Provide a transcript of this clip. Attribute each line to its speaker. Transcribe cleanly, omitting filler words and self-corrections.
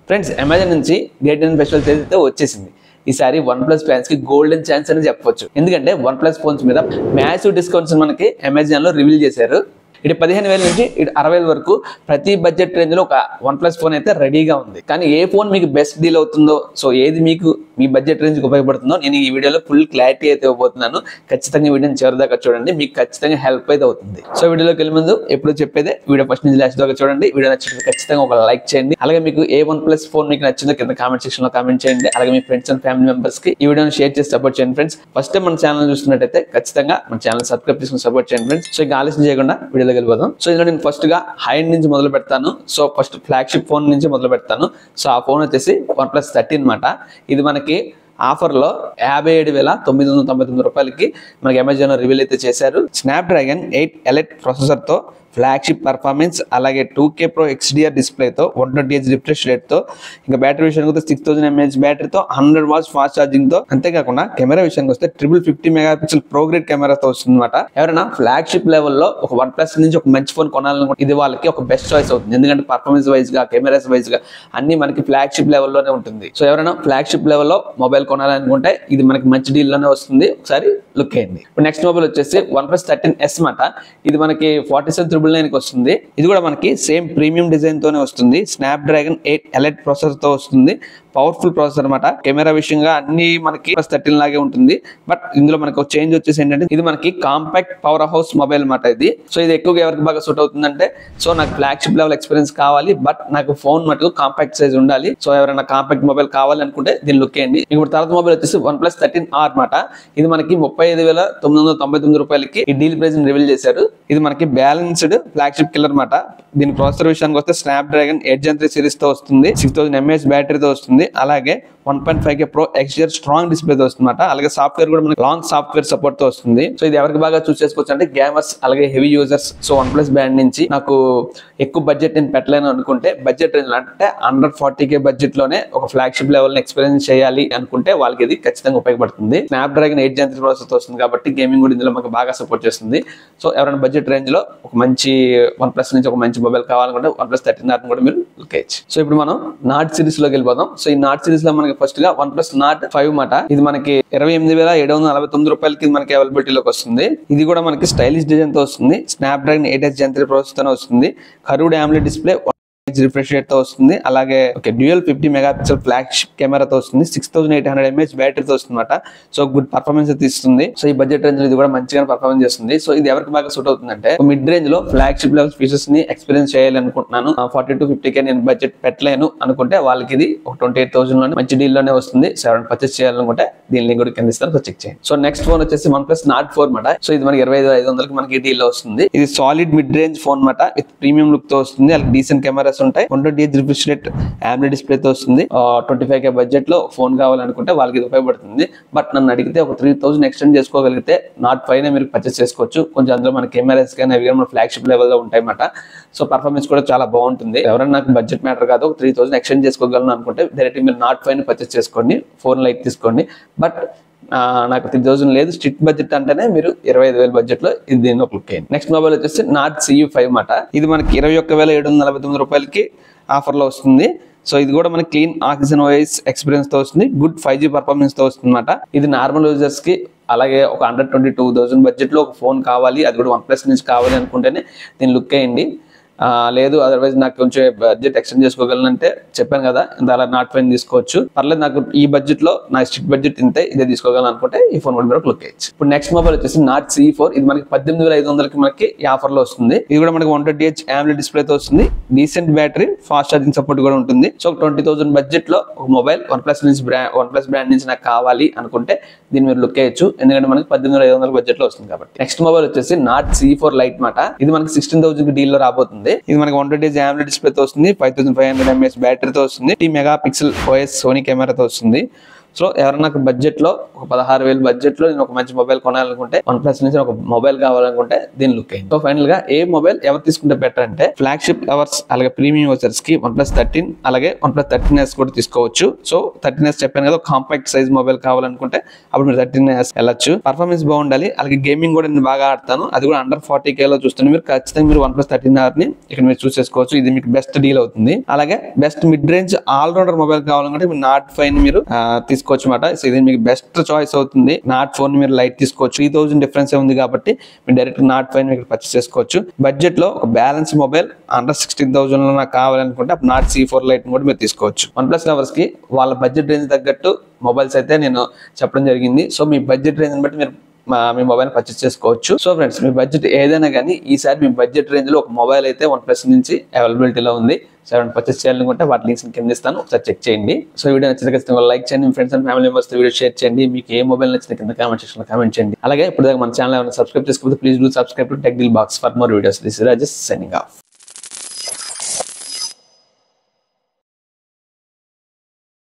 Speaker 1: Friends Amazon నుంచి great Indian festival అయితే వచ్చేసింది. ఈసారి OnePlus ఫ్యాన్స్ కి గోల్డెన్ ఛాన్స్ అని చెప్పొచ్చు. ఎందుకంటే OnePlus ఫోన్స్ మీద మ్యాసివ్ డిస్కౌంట్స్ మనకి అమెజాన్ లో రివీల్ చేశారు. ఇటు 15,000 నుంచి ఇటు 60,000 వరకు ప్రతి బడ్జెట్ రేంజ్ లో ఒక OnePlus ఫోన్ అయితే రెడీగా ఉంది. కానీ ఏ ఫోన్ మీకు బెస్ట్ డీల్ అవుతుందో, సో ఏది మీకు మీ బడ్జెట్ రేంజ్ కి ఉపయోగపడుతుందో నేను ఈ వీడియోలో ఫుల్ క్లారిటీ అయితే ఇవ్వబోతున్నాను. ఖచ్చితంగా వీడియోని చివరి దాకా చూడండి, మీకు ఖచ్చితంగా హెల్ప్ అయితే అవుతుంది. సో వీడియోలోకి వెళ్ళే ముందు ఎప్పుడు చెప్పేదే వీడియో ఫస్ట్ నుంచి లాస్ట్ దాకా చూడండి. వీడియో నచ్చితే ఖచ్చితంగా ఒక లైక్ చేయండి. అలాగే మీకు ఏ OnePlus ఫోన్ మీకు నచ్చిందో కింద కామెంట్ సెక్షన్ లో కామెంట్ చేయండి. అలాగే మీ ఫ్రెండ్స్ అండ్ ఫ్యామిలీ మెంబర్స్ కి ఈ వీడియోని షేర్ చేసి సపోర్ట్ చేయండి. ఫ్రెండ్స్ ఫస్ట్ టైం మన ఛానల్ చూస్తున్నట్టయితే ఖచ్చితంగా మన ఛానల్ సబ్స్క్రైబ్ చేసుకుని సపోర్ట్ చేయండి ఫ్రెండ్స్. సో ఇక ఆలస్యం చేయకుండా వీడియోలోకి వెళ్ళిపోదాం. సో ఇందులో నేను ఫస్ట్ గా హై ఎండ్ నుంచి మొదలు పెడతాను. సో ఫస్ట్ ఫ్లాగ్షిప్ ఫోన్ నుంచి మొదలు పెడతాను. సో ఆ ఫోన్ వచ్చేసి OnePlus 13 అన్నమాట. ఇది మనకి ఆఫర్లో 57,999 రూపాయలకి మనకి అమెజాన్ రివీల్ అయితే చేశారు. స్నాప్డ్రాగన్ 8 ఎలైట్ ప్రాసెసర్తో ఫ్లాగ్షిప్ పర్ఫార్మెన్స్, అలాగే 2K Pro XDR డిస్ప్లేతో 120Hz రిఫ్రెష్ రేట్తో, ఇంకా బ్యాటరీ విషయానికి వస్తే 6000 mAh బ్యాటరీతో 100 watts ఫాస్ట్ ఛార్జింగ్తో, అంతేకాకుండా కెమెరా విషయానికి వస్తే 50 మెగాపిక్సెల్ ప్రోగ్రేడ్ కెమెరాతో వస్తుందన్నమాట. ఎవరైనా ఫ్లాగ్షిప్ లెవెల్లో ఒక OnePlus నుంచి ఒక మంచి ఫోన్ కొనాలనుకుంటే ఇది వాళ్ళకి ఒక బెస్ట్ చాయిస్ అవుతుంది. ఎందుకంటే పర్ఫార్మెన్స్ వైజ్ గా, కెమెరాస్ వైజ్ గా అన్ని మనకి ఫ్లాగ్షిప్ లెవెల్లోనే ఉంటుంది. సో ఎవరైనా ఫ్లాగ్షిప్ లెవెల్లో మొబైల్ కొనాలనుకుంటే ఇది మనకి మంచి డీల్ లోనే వస్తుంది. ఒకసారి లుక్ అయ్యింది. ఇప్పుడు నెక్స్ట్ మొబైల్ వచ్చేసి OnePlus 13s అన్నమాట. ఇది మనకి 47,999 వస్తుంది. ఇది కూడా మనకి సేమ్ ప్రీమియం డిజైన్ తోనే వస్తుంది. స్నాప్డ్రాగన్ 8 ఎలైట్ ప్రాసెసర్ తో వస్తుంది. పవర్ఫుల్ ప్రాసెసర్ అనమాట. కెమెరా విషయంగా అన్ని మనకి 13 లాగే ఉంటుంది. బట్ ఇందులో మనకు ఒక చేంజ్ వచ్చేసి ఏంటంటే ఇది మనకి కాంపాక్ట్ పవర్ హౌస్ మొబైల్ అనమాట ఇది. సో ఇది ఎక్కువగా ఎవరికి బాగా సూట్ అవుతుందంటే, సో నాకు ఫ్లాగ్షిప్ లెవెల్ ఎక్స్పీరియన్స్ కావాలి, బట్ నాకు ఫోన్ మటుకు కాంపాక్ట్ సైజ్ ఉండాలి. సో ఎవరైనా కాంపాక్ట్ మొబైల్ కావాలి అనుకుంటే దీన్ని లుక్ చేయండి. ఇప్పుడు తర్వాత మొబైల్ వచ్చేసి OnePlus 13R అనమాట. ఇది మనకి 35,999 రూపాయలకి ఈ డీల్ ప్రైస్ రివీల్ చేశారు. ఇది మనకి బ్యాలెన్స్డ్ ఫ్లాగ్షిప్ కిల్లర్ అనమాట. దీని ప్రాసెసర్ విషయానికి వస్తే స్నాప్డ్రాగన్ 8 Gen 3 సిరీస్ తో వస్తుంది. 6000 mAh బ్యాటరీతో వస్తుంది. అలాగే 1.5K Pro XDR స్ట్రాంగ్ డిస్ప్లేతో వస్తుందన్నమాట. అలాగే సాఫ్ట్వేర్ కూడా మనకి లాంగ్ సాఫ్ట్వేర్ సపోర్ట్ తో వస్తుంది. సో ఇది ఎవరికి బాగా చూస్ చేసుకోవచ్చు అంటే గేమర్స్, అలాగే heavy users. So OnePlus brand నుంచి నాకు ఎక్కువ బడ్జెట్ నేను పెట్టలేను అనుకుంటే, బడ్జెట్ రేంజ్ అంటే అండర్ 40K బడ్జెట్ లోనే ఒక ఫ్లాగ్షిప్ లెవెల్ ఎక్స్పీరియన్స్ చేయాలి అనుకుంటే వాళ్ళకి ఇది ఖచ్చితంగా ఉపయోగపడుతుంది. స్నాప్డ్రాగన్ 8 Gen 3 ప్రాసెసర్ తో వస్తుంది కాబట్టి గేమింగ్ కూడా ఇందులో మనకు బాగా సపోర్ట్ చేస్తుంది. సో ఎవరైనా బడ్జెట్ రేంజ్ లో ఒక మంచి OnePlus నుంచి ఒక మంచి మొబైల్ కావాలనుకుంటే OnePlus 13R కూడా మీరు లుక్ చేయొచ్చు. సో ఇప్పుడు మనం నాట్ సిరీస్ లోకి వెళ్ళిపోదాం. సో ఈ నాట్ సిరీస్ లో మనకి ఫస్ట్ గా OnePlus Nord 5 మాట. ఇది మనకి 28,749 రూపాయలకి మనకి అవైలబిలిటీలోకి వస్తుంది. ఇది కూడా మనకి స్టైలిష్ డిజైన్ తో వస్తుంది. స్నాప్డ్రాగన్ 8 Gen 3 ప్రాసెసర్ తో వస్తుంది. Curved AMOLED display, refresh rate తో వస్తుంది. అలాగే డ్యూయల్ 50 మెగాపిక్సెల్ ఫ్లాగ్షిప్ కెమెరాతో వస్తుంది. 6800 mAh బ్యాటరీతో వస్తుంది అనమాట. సో గుడ్ పర్ఫార్మెన్స్ అయితే ఇస్తుంది. సో ఈ బడ్జెట్ రేంజ్ లో ఇది కూడా మంచిగా పర్ఫార్మెన్స్ చేస్తుంది. సో ఇది ఎవరికి బాగా సూట్ అవుతుందంటే, మిడ్ రేంజ్ లో ఫ్లాగ్షిప్ లెవెల్ ఫీచర్స్ ని ఎక్స్పీరియన్స్ చేయాలి అనుకుంటున్నాను, 40 to 50K నేను బడ్జెట్ పెట్టలేను అనుకుంటే వాళ్ళకి ఇది ఒక 28,000 లోనే మంచి డీల్ లోనే వస్తుంది. సో ఎవరైనా పర్చేస్ చేయాలనుకుంటే దీని లింక్ కూడా కింద ఇస్తాను, సో చెక్ చేయండి. సో నెక్స్ట్ ఫోన్ వచ్చేసి OnePlus Nord 4 మాట. సో ఇది మనకి 25,500 మనకి డీల్ లో వస్తుంది. ఇది సాలిడ్ మిడ్ రేంజ్ ఫోన్ మాట. విత్ ప్రీమియం లుక్ తో వస్తుంది. అలాగే డీసెంట్ కెమెరాస్ ఉంటాయి. 120Hz refresh rate AMOLED display తో వస్తుంది. 25K బడ్జెట్ లో ఫోన్ కావాలనుకుంటే వాళ్ళకి ఇది ఉపయోగపడుతుంది. బట్ నన్ను అడిగితే ఒక 3,000 ఎక్స్టెండ్ చేసుకోగలిగితే Nord 5 మీరు పర్చేస్ చేసుకోవచ్చు. కొంచెం అందులో మన కెమెరాస్ కానీ అవి కానీ మన ఫ్లాగ్షిప్ లెవెల్లో ఉంటాయి అన్నమాట. సో పర్ఫార్మెన్స్ కూడా చాలా బాగుంటుంది. ఎవరైనా నాకు బడ్జెట్ మ్యాటర్ కాదు, ఒక 3,000 ఎక్స్టెండ్ చేసుకోగలను అనుకుంటే డైరెక్ట్ మీరు Nord 5 పర్చేస్ చేసుకోండి, ఫోన్ లైట్ తీసుకోండి. బట్ నాకు 3,000 లేదు, స్ట్రిక్ట్ బడ్జెట్ అంటేనే మీరు 25,000 బడ్జెట్ లో ఇది దీన్ని ఒక లుక్ అయ్యింది. నెక్స్ట్ మొబైల్ వచ్చేసి Nord CE5 మాట. ఇది మనకి 21,749 రూపాయలకి ఆఫర్ లో వస్తుంది. సో ఇది కూడా మనకి క్లీన్ ఆక్సిజన్ OS ఎక్స్పీరియన్స్ తో వస్తుంది. గుడ్ 5G పర్ఫార్మెన్స్ తో వస్తుంది అనమాట. ఇది నార్మల్ యూజర్స్ కి, అలాగే ఒక 122,000 బడ్జెట్ లో ఒక ఫోన్ కావాలి, అది కూడా OnePlus నుంచి కావాలి అనుకుంటేనే దీన్ని లుక్ అయ్యండి. లేదు అదర్వైజ్ నాకు కొంచెం బడ్జెట్ ఎక్స్టెండ్ చేసుకోగలనంటే చెప్పాను కదా, అలా Nord 5 తీసుకోవచ్చు. పర్లేదు నాకు ఈ బడ్జెట్ లో నా స్ట్రిక్ట్ బడ్జెట్ ఇంతే, ఇదే తీసుకోగలను అనుకుంటే ఈ ఫోన్ కూడా మీరు లుక్ చేయొచ్చు. ఇప్పుడు నెక్స్ట్ మొబైల్ వచ్చేసి Nord CE4. ఇది మనకి 18,500కి మనకి ఈ ఆఫర్ లో వస్తుంది. ఇది కూడా మనకి 120Hz AMOLED డిస్ప్లే తో వస్తుంది. Decent battery, fast charging support కూడా ఉంటుంది. సో 20,000 బడ్జెట్ లో ఒక మొబైల్ OnePlus బ్రాండ్ నుంచి నాకు కావాలి అనుకుంటే దీన్ని మీరు లుక్ చేయొచ్చు. ఎందుకంటే మనకి 18,500 బడ్జెట్ లో వస్తుంది కాబట్టి. నెక్స్ట్ మొబైల్ వచ్చేసి Nord CE4 Lite మాట. ఇది మనకి 16,000 డీల్ లో రాబోతుంది. ఇది మనకి 120Hz AMOLED డిస్ప్లే తో వస్తుంది. 5500 mAh బ్యాటరీతో వస్తుంది. 30 మెగాపిక్సెల్ OS సోనీ కెమెరాతో వస్తుంది. సో ఎవరైనా బడ్జెట్ లో ఒక 16,000 బడ్జెట్ లో నేను ఒక మంచి మొబైల్ కొనాలనుకుంటే OnePlus నుంచి ఒక మొబైల్ కావాలనుకుంటే దీని లుక్ అయింది. సో ఫైనల్ గా ఏ మొబైల్ ఎవరు తీసుకుంటే బెటర్ అంటే ఫ్లాగ్షిప్ లవర్స్ అలాగే ప్రీమియం యూజర్స్ కి OnePlus 13 అలాగే OnePlus 13s కూడా తీసుకోవచ్చు. సో 13s చెప్పాను కదా, కాంపాక్ట్ సైజ్ మొబైల్ కావాలనుకుంటే అప్పుడు మీరు 13s వెళ్ళొచ్చు. పర్ఫార్మెన్స్ బాగుండాలి, అలాగే గేమింగ్ కూడా నేను బాగా ఆడతాను, అది కూడా అండర్ 40K లో చూస్తే మీరు ఖచ్చితంగా మీరు OnePlus 13R ని ఇక్కడ మీరు చూస్ చేసుకోవచ్చు. ఇది మీకు బెస్ట్ డీల్ అవుతుంది. అలాగే best mid range allrounder mobile కావాలనుకుంటే మీరు Note 5 మీరు తీసుకోవచ్చు అన్నమాట. సో ఇది మీకు బెస్ట్ చాయిస్ అవుతుంది. Note 4 మీరు లైట్ తీసుకోవచ్చు, 3000 డిఫరెన్స్ ఉంది కాబట్టి మీరు డైరెక్ట్ Note 5 ఇక్కడ పర్చేస్ చేసుకోవచ్చు. బడ్జెట్ లో ఒక బ్యాలెన్స్ మొబైల్ అండర్ 16,000 లో నాకు కావాలనుకుంటే అప్పుడు Note C4 లైట్ కూడా మీరు తీసుకోవచ్చు. OnePlus లవర్స్ కి వాళ్ళ బడ్జెట్ రేంజ్ తగ్గట్టు మొబైల్స్ అయితే నేను చెప్పడం జరిగింది. సో మీ బడ్జెట్ రేంజ్ బట్టి మీరు మీ మొబైల్ పర్చేస్ చేసుకోవచ్చు. సో ఫ్రెండ్స్, మీ బడ్జెట్ ఏదైనా కానీ ఈసారి మీ బడ్జెట్ రేంజ్ లో ఒక మొబైల్ అయితే OnePlus నుంచి అవైలబిలిటీలో ఉంది. సో ఎవరైనా పర్చేస్ చేయాలనుకుంటే వాటి లింక్స్ కింద ఇస్తాను, ఒకసారి చెక్ చేయండి. సో వీడియో నచ్చితే ఖచ్చితంగా లైక్ చేయండి, మీ ఫ్రెండ్స్ అండ్ ఫ్యామిలీ మెంబర్స్ తో వీడియో షేర్ చేయండి. మీకు ఏ మొబైల్ నచ్చితే కింద కామెంట్ సెక్షన్ లో కామెంట్ చేయండి. అలాగే ఇప్పుడు మన ఛానల్ ఏమైనా సబ్స్క్రైబ్ చేసుకోకపోతే please do subscribe to tech deal box for more videos. This is Rajesh signing off.